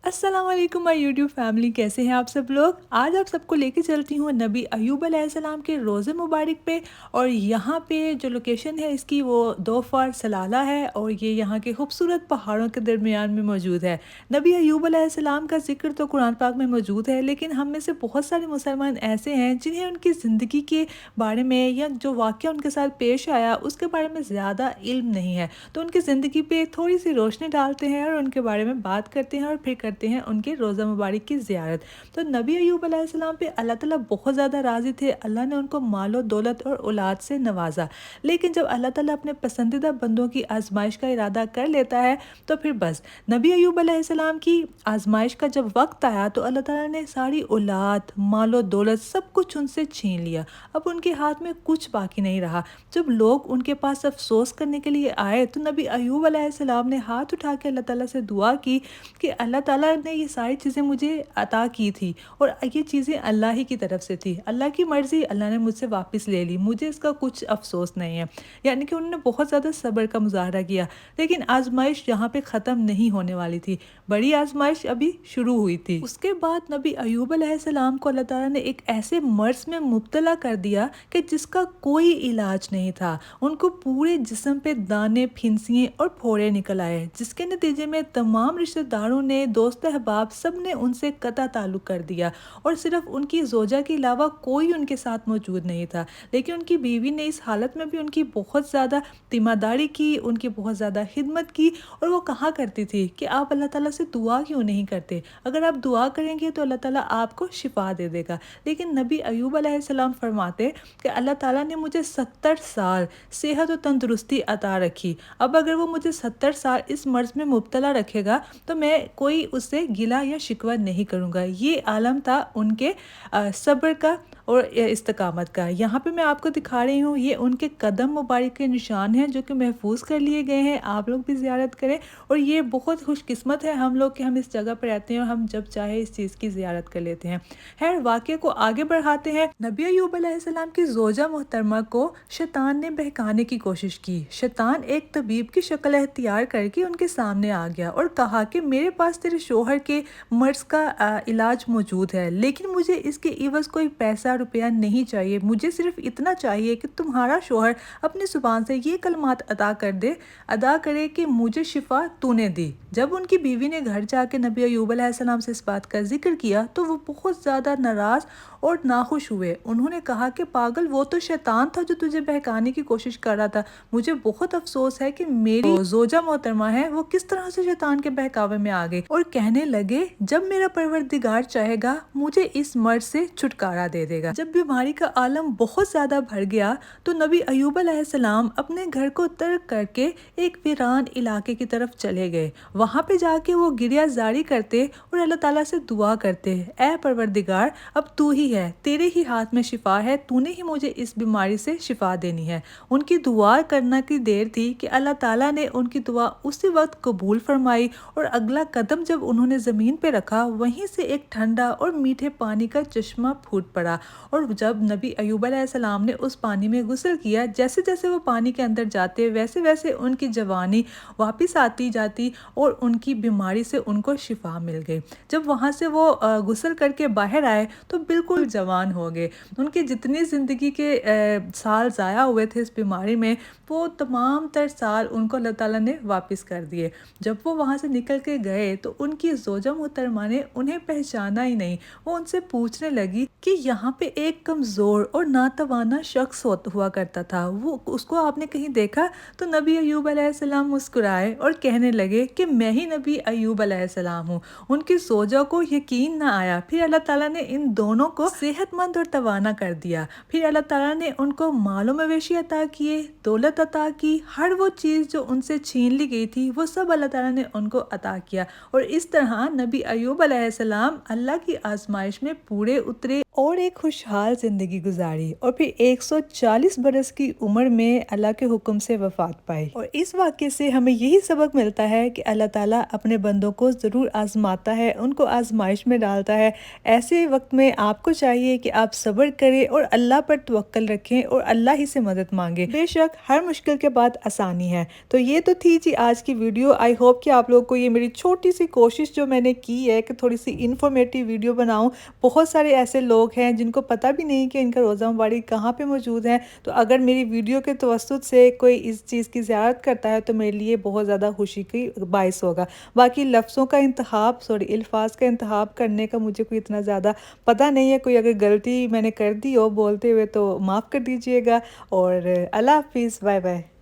अस्सलाम वालेकुम my YouTube family, कैसे हैं आप सब लोग। आज आप सबको लेके चलती हूँ नबी अय्यूब अलैहिस्सलाम के रोज़े मुबारक पे। और यहाँ पे जो लोकेशन है इसकी वो दोफार सलाला है और ये यहाँ के खूबसूरत पहाड़ों के दरमियान में मौजूद है। नबी अय्यूब अलैहिस्सलाम का जिक्र तो कुरान पाक में मौजूद है, लेकिन हम में से बहुत सारे मुसलमान ऐसे हैं जिन्हें उनकी ज़िंदगी के बारे में या जो वाक़या उनके साथ पेश आया उसके बारे में ज़्यादा इल्म नहीं है। तो उनकी ज़िंदगी पे थोड़ी सी रोशनी डालते हैं और उनके बारे में बात करते हैं और फिर करते हैं उनके रोज़ा मुबारक की ज़ियारत। तो नबी अय्यूब अलैहिस्सलाम पे अल्लाह ताला बहुत ज़्यादा राज़ी थे। अल्लाह ने उनको मालो दौलत और औलाद से नवाजा, लेकिन जब अल्लाह ताला अपने पसंदीदा बंदों की आजमाइश का इरादा कर लेता है तो फिर बस नबी अय्यूब अलैहिस्सलाम की आजमाइश का जब वक्त आया तो अल्लाह ताला ने सारी औलाद, मालो दौलत सब कुछ उनसे छीन लिया। अब उनके हाथ में कुछ बाकी नहीं रहा। जब लोग उनके पास अफसोस करने के लिए आए तो नबी अय्यूब अलैहिस्सलाम ने हाथ उठा के अल्लाह ताला से दुआ की कि अल्लाह ताला ने ये सारी चीज़ें मुझे अता की थी और ये चीज़ें अल्लाह ही की तरफ से थी। अल्लाह की मर्ज़ी, अल्लाह ने मुझसे वापस ले ली, मुझे इसका कुछ अफसोस नहीं है। यानी कि उन्होंने बहुत ज़्यादा सब्र का मुज़ाहरा किया। लेकिन आजमाइश यहाँ पे ख़त्म नहीं होने वाली थी, बड़ी आजमाइश अभी शुरू हुई थी। उसके बाद नबी अय्यूब अलैहिस्सलाम को अल्लाह ताला ने एक ऐसे मर्ज़ में मुब्तला कर दिया कि जिसका कोई इलाज नहीं था। उनको पूरे जिस्म पे दाने, फिंसियाँ और फोड़े निकल आए, जिसके नतीजे में तमाम रिश्तेदारों ने, दोस्त अहबाब सब ने उनसे कता ताल्लुक़ कर दिया और सिर्फ उनकी ज़ोजा के अलावा कोई उनके साथ मौजूद नहीं था। लेकिन उनकी बीवी ने इस हालत में भी उनकी बहुत ज़्यादा तीमारदारी की, उनकी बहुत ज़्यादा खिदमत की और वो कहा करती थी कि आप अल्लाह ताला से दुआ क्यों नहीं करते, अगर आप दुआ करेंगे तो अल्लाह ताला आपको शिफा दे देगा। लेकिन नबी अय्यूब अलैहिस्सलाम फरमाते कि अल्लाह ताला ने मुझे 70 साल सेहत और तंदुरुस्ती अता रखी। अब अगर वो मुझे 70 साल इस मर्ज़ में मुब्तला रखेगा तो मैं कोई उससे गिला या शिकवा नहीं करूँगा। ये आलम था उनके सब्र का और इस्तिकामत का। यहाँ पे मैं आपको दिखा रही हूँ, ये उनके कदम मुबारक के निशान हैं जो कि महफूज कर लिए गए हैं। आप लोग भी ज़ियारत करें और ये बहुत खुशकिस्मत है हम लोग कि हम इस जगह पर रहते हैं और हम जब चाहे इस चीज़ की ज़ियारत कर लेते हैं। खैर, वाक़े को आगे बढ़ाते हैं। नबी अय्यूब अलैहिस्सलाम की ज़ोजा मोहतरमा को शैतान ने बहकाने की कोशिश की। शैतान एक तबीब की शक्ल अख्तियार करके उनके सामने आ गया और कहा कि मेरे पास तेरे शोहर के मर्ज़ का इलाज मौजूद है, लेकिन मुझे इसके इवज़ कोई पैसा रुपया नहीं चाहिए। मुझे सिर्फ इतना चाहिए कि तुम्हारा शोहर अपनी ज़ुबान से ये कलमात अदा करे कि मुझे शिफा तूने दी। जब उनकी बीवी ने घर जाके नबी अय्यूब अलैहिस्सलाम से इस बात का जिक्र किया तो वो बहुत ज़्यादा नाराज़ और नाखुश हुए। उन्होंने कहा कि पागल, वो तो शैतान था जो तुझे बहकाने की कोशिश कर रहा था। मुझे बहुत अफसोस है कि मेरी ज़ोजा मोहतरमा है वो किस तरह से शैतान के बहकावे में आ गई। और कहने लगे, जब मेरा परवरदिगार चाहेगा मुझे इस मर्ज़ से छुटकारा दे देगा। जब बीमारी का आलम बहुत ज़्यादा बढ़ गया तो नबी अय्यूब अलैहिस्सलाम अपने घर को तर्क करके एक वीरान इलाके की तरफ चले गए। वहाँ पे जाके वो गिरियाज़ारी करते और अल्लाह ताला से दुआ करते, ऐ परवरदिगार, अब तू ही है, तेरे ही हाथ में शिफा है, तूने ही मुझे इस बीमारी से शिफा देनी है। उनकी दुआ करना की देर थी कि अल्लाह ताला ने उनकी दुआ उसी वक्त कबूल फरमाई और अगला कदम जब उन्होंने ज़मीन पे रखा वहीं से एक ठंडा और मीठे पानी का चश्मा फूट पड़ा। और जब नबी अय्यूब अलैहिस्सलाम ने उस पानी में गुस्ल किया, जैसे जैसे वो पानी के अंदर जाते वैसे वैसे उनकी जवानी वापस आती जाती और उनकी बीमारी से उनको शिफा मिल गई। जब वहाँ से वो गुस्ल करके बाहर आए तो बिल्कुल जवान हो गए। उनकी जितनी ज़िंदगी के साल ज़ाया हुए थे इस बीमारी में, वो तमाम तर साल उनको अल्लाह ताला ने वापस कर दिए। जब वो वहाँ से निकल के गए तो उनकी ज़ोजा मोहतरमा ने उन्हें पहचाना ही नहीं। वो उनसे पूछने लगी कि यहाँ पे एक कमज़ोर और नातवाना शख्स हुआ करता था, वो उसको आपने कहीं देखा? तो नबी अय्यूब अलैहिस्सलाम मुस्कुराए और कहने लगे कि मैं ही नबी अय्यूब अलैहिस्सलाम हूँ। उनकी ज़ोजा को यकीन ना आया। फिर अल्लाह ताला ने इन दोनों को सेहतमंद और तवाना कर दिया। फिर अल्लाह ताला ने उनको मालो मवेशी अता किए, दौलत अता की, हर वो चीज़ जो उनसे छीन ली गई थी वो सब अल्लाह ताला ने उनको अता किया। और इस तरह नबी अय्यूब अलैहिस्सलाम अल्लाह की आजमाइश में पूरे उतरे। और एक خوشحال زندگی گزاری اور پھر 140 برس کی عمر میں اللہ کے حکم سے وفات پائی۔ اور اس واقعے سے ہمیں یہی سبق ملتا ہے کہ اللہ تعالیٰ اپنے بندوں کو ضرور آزماتا ہے، ان کو آزمائش میں ڈالتا ہے۔ ایسے وقت میں آپ کو چاہیے کہ آپ صبر کریں اور اللہ پر توکل رکھیں اور اللہ ہی سے مدد مانگیں۔ بے شک ہر مشکل کے بعد آسانی ہے۔ تو یہ تو تھی جی آج کی ویڈیو۔ آئی ہوپ کہ آپ لوگوں کو یہ میری چھوٹی سی کوشش جو میں نے کی ہے کہ تھوڑی سی انفارمیٹیو ویڈیو بناؤں۔ بہت سارے ایسے لوگ ہیں جن کو پتہ بھی نہیں کہ ان کا روزہ مبارک کہاں پہ موجود ہے، تو اگر میری ویڈیو کے توسط سے کوئی اس چیز کی زیارت کرتا ہے تو میرے لیے بہت زیادہ خوشی کی باعث ہوگا۔ باقی لفظوں کا الفاظ کا انتخاب کرنے کا مجھے کوئی اتنا زیادہ پتہ نہیں ہے، کوئی اگر غلطی میں نے کر دی ہو بولتے ہوئے تو معاف کر دیجئے گا، اور اللہ حافظ، بائے بائے۔